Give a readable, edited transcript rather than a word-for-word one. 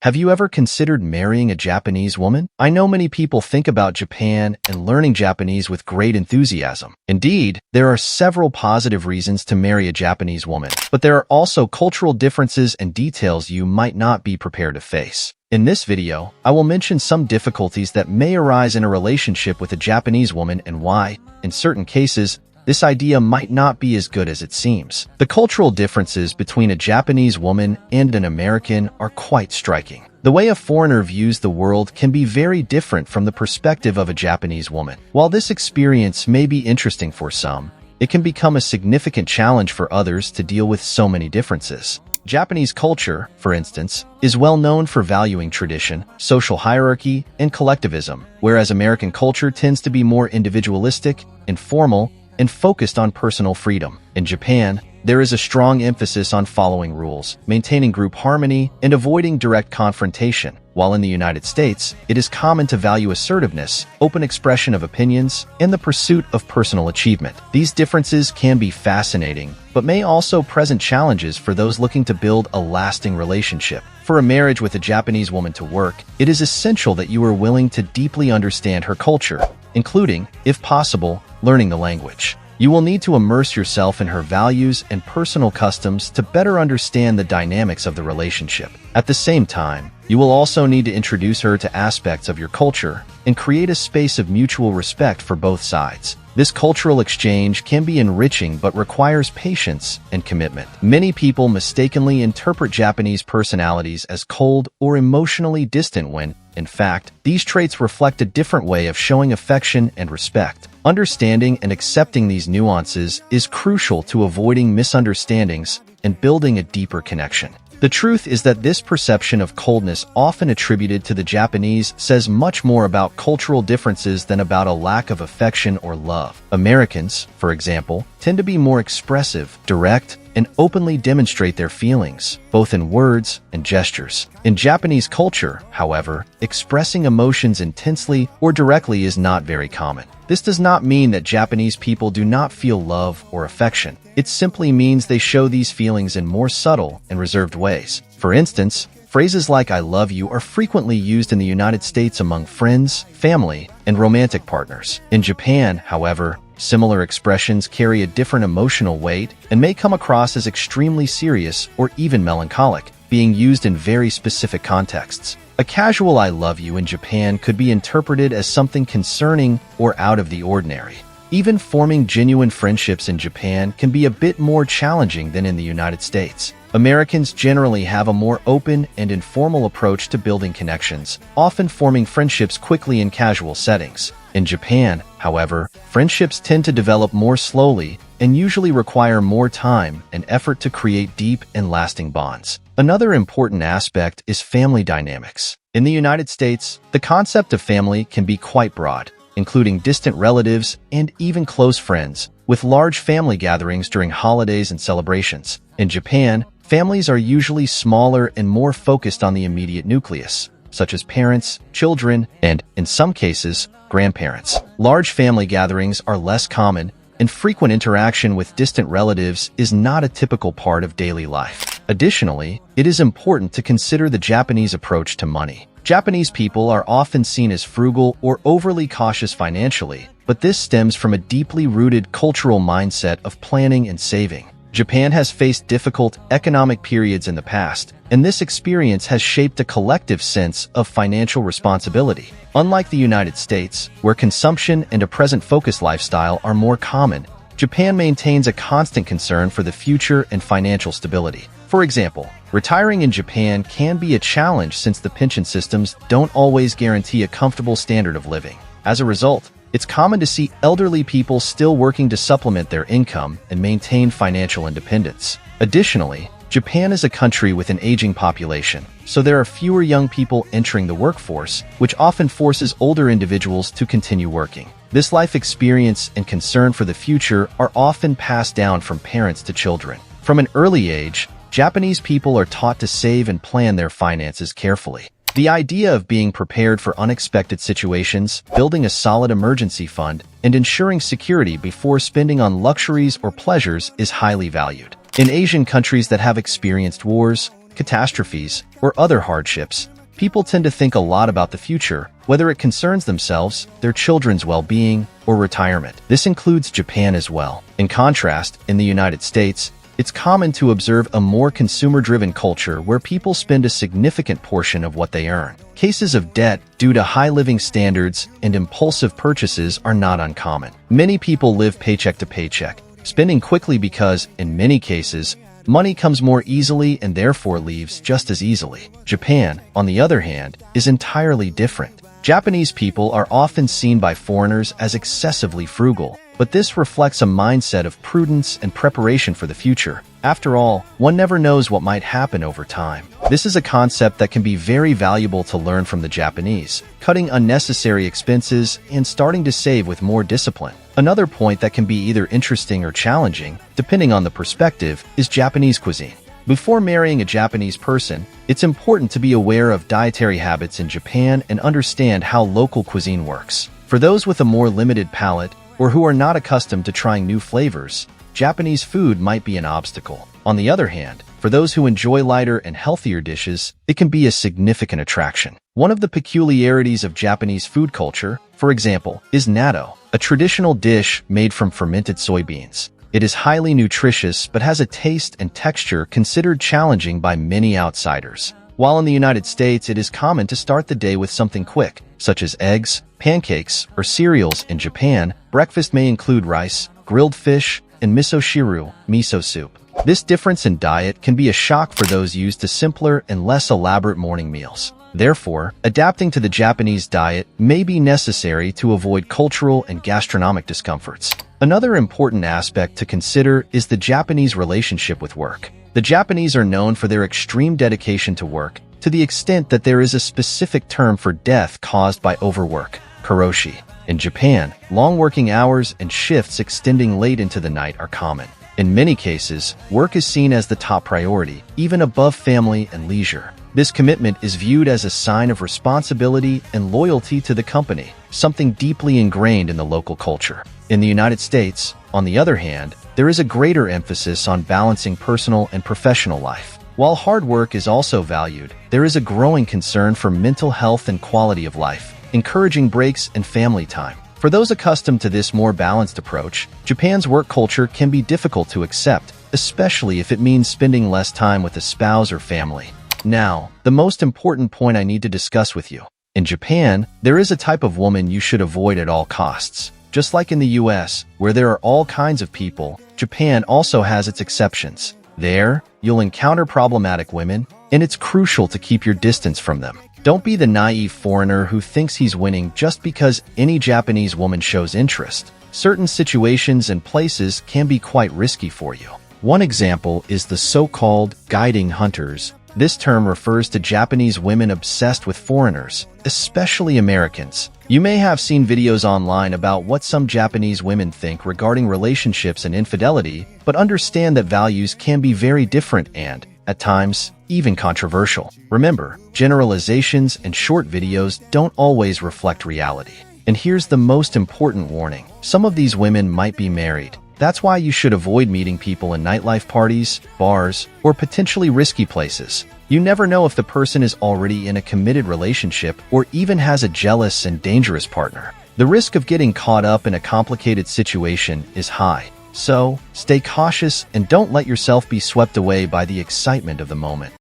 Have you ever considered marrying a Japanese woman? I know many people think about Japan and learning Japanese with great enthusiasm. Indeed, there are several positive reasons to marry a Japanese woman, but there are also cultural differences and details you might not be prepared to face. In this video, I will mention some difficulties that may arise in a relationship with a Japanese woman and why, in certain cases, this idea might not be as good as it seems. The cultural differences between a Japanese woman and an American are quite striking. The way a foreigner views the world can be very different from the perspective of a Japanese woman. While this experience may be interesting for some, it can become a significant challenge for others to deal with so many differences. Japanese culture, for instance, is well known for valuing tradition, social hierarchy, and collectivism, whereas American culture tends to be more individualistic, informal, and focused on personal freedom. In Japan, there is a strong emphasis on following rules, maintaining group harmony, and avoiding direct confrontation, while in the United States, it is common to value assertiveness, open expression of opinions, and the pursuit of personal achievement. These differences can be fascinating, but may also present challenges for those looking to build a lasting relationship. For a marriage with a Japanese woman to work, it is essential that you are willing to deeply understand her culture, including, if possible, learning the language. You will need to immerse yourself in her values and personal customs to better understand the dynamics of the relationship. At the same time, you will also need to introduce her to aspects of your culture and create a space of mutual respect for both sides. This cultural exchange can be enriching but requires patience and commitment. Many people mistakenly interpret Japanese personalities as cold or emotionally distant when, in fact, these traits reflect a different way of showing affection and respect. Understanding and accepting these nuances is crucial to avoiding misunderstandings and building a deeper connection. The truth is that this perception of coldness, often attributed to the Japanese, says much more about cultural differences than about a lack of affection or love. Americans, for example, tend to be more expressive, direct, and openly demonstrate their feelings, both in words and gestures. In Japanese culture, however, expressing emotions intensely or directly is not very common. This does not mean that Japanese people do not feel love or affection. It simply means they show these feelings in more subtle and reserved ways. For instance, phrases like "I love you" are frequently used in the United States among friends, family, and romantic partners. In Japan, however, similar expressions carry a different emotional weight and may come across as extremely serious or even melancholic, being used in very specific contexts. A casual "I love you" in Japan could be interpreted as something concerning or out of the ordinary. Even forming genuine friendships in Japan can be a bit more challenging than in the United States. Americans generally have a more open and informal approach to building connections, often forming friendships quickly in casual settings. In Japan, however, friendships tend to develop more slowly and usually require more time and effort to create deep and lasting bonds. Another important aspect is family dynamics. In the United States, the concept of family can be quite broad, including distant relatives and even close friends, with large family gatherings during holidays and celebrations. In Japan, families are usually smaller and more focused on the immediate nucleus, such as parents, children, and, in some cases, grandparents. Large family gatherings are less common, and frequent interaction with distant relatives is not a typical part of daily life. Additionally, it is important to consider the Japanese approach to money. Japanese people are often seen as frugal or overly cautious financially, but this stems from a deeply rooted cultural mindset of planning and saving. Japan has faced difficult economic periods in the past, and this experience has shaped a collective sense of financial responsibility. Unlike the United States, where consumption and a present-focused lifestyle are more common, Japan maintains a constant concern for the future and financial stability. For example, retiring in Japan can be a challenge since the pension systems don't always guarantee a comfortable standard of living. As a result, it's common to see elderly people still working to supplement their income and maintain financial independence. Additionally, Japan is a country with an aging population, so there are fewer young people entering the workforce, which often forces older individuals to continue working. This life experience and concern for the future are often passed down from parents to children. From an early age, Japanese people are taught to save and plan their finances carefully. The idea of being prepared for unexpected situations, building a solid emergency fund, and ensuring security before spending on luxuries or pleasures is highly valued. In Asian countries that have experienced wars, catastrophes, or other hardships, people tend to think a lot about the future, whether it concerns themselves, their children's well-being, or retirement. This includes Japan as well. In contrast, in the United States, it's common to observe a more consumer-driven culture where people spend a significant portion of what they earn. Cases of debt due to high living standards and impulsive purchases are not uncommon. Many people live paycheck to paycheck, spending quickly because, in many cases, money comes more easily and therefore leaves just as easily. Japan, on the other hand, is entirely different. Japanese people are often seen by foreigners as excessively frugal, but this reflects a mindset of prudence and preparation for the future. After all, one never knows what might happen over time. This is a concept that can be very valuable to learn from the Japanese, cutting unnecessary expenses and starting to save with more discipline. Another point that can be either interesting or challenging, depending on the perspective, is Japanese cuisine. Before marrying a Japanese person, it's important to be aware of dietary habits in Japan and understand how local cuisine works. For those with a more limited palate, or who are not accustomed to trying new flavors, Japanese food might be an obstacle. On the other hand, for those who enjoy lighter and healthier dishes, it can be a significant attraction. One of the peculiarities of Japanese food culture, for example, is natto, a traditional dish made from fermented soybeans. It is highly nutritious but has a taste and texture considered challenging by many outsiders. While in the United States it is common to start the day with something quick, such as eggs, pancakes, or cereals, in Japan, breakfast may include rice, grilled fish, and miso-shiru, miso soup. This difference in diet can be a shock for those used to simpler and less elaborate morning meals. Therefore, adapting to the Japanese diet may be necessary to avoid cultural and gastronomic discomforts. Another important aspect to consider is the Japanese relationship with work. The Japanese are known for their extreme dedication to work, to the extent that there is a specific term for death caused by overwork, karoshi. In Japan, long working hours and shifts extending late into the night are common. In many cases, work is seen as the top priority, even above family and leisure. This commitment is viewed as a sign of responsibility and loyalty to the company, something deeply ingrained in the local culture. In the United States, on the other hand, there is a greater emphasis on balancing personal and professional life. While hard work is also valued, there is a growing concern for mental health and quality of life, encouraging breaks and family time. For those accustomed to this more balanced approach, Japan's work culture can be difficult to accept, especially if it means spending less time with a spouse or family. Now, the most important point I need to discuss with you. In Japan, there is a type of woman you should avoid at all costs. Just like in the US, where there are all kinds of people, Japan also has its exceptions. There, you'll encounter problematic women, and it's crucial to keep your distance from them. Don't be the naive foreigner who thinks he's winning just because any Japanese woman shows interest. Certain situations and places can be quite risky for you. One example is the so-called guiding hunters. This term refers to Japanese women obsessed with foreigners, especially Americans. You may have seen videos online about what some Japanese women think regarding relationships and infidelity, but understand that values can be very different and, at times, even controversial. Remember, generalizations and short videos don't always reflect reality. And here's the most important warning. Some of these women might be married. That's why you should avoid meeting people in nightlife parties, bars, or potentially risky places. You never know if the person is already in a committed relationship or even has a jealous and dangerous partner. The risk of getting caught up in a complicated situation is high. So, stay cautious and don't let yourself be swept away by the excitement of the moment.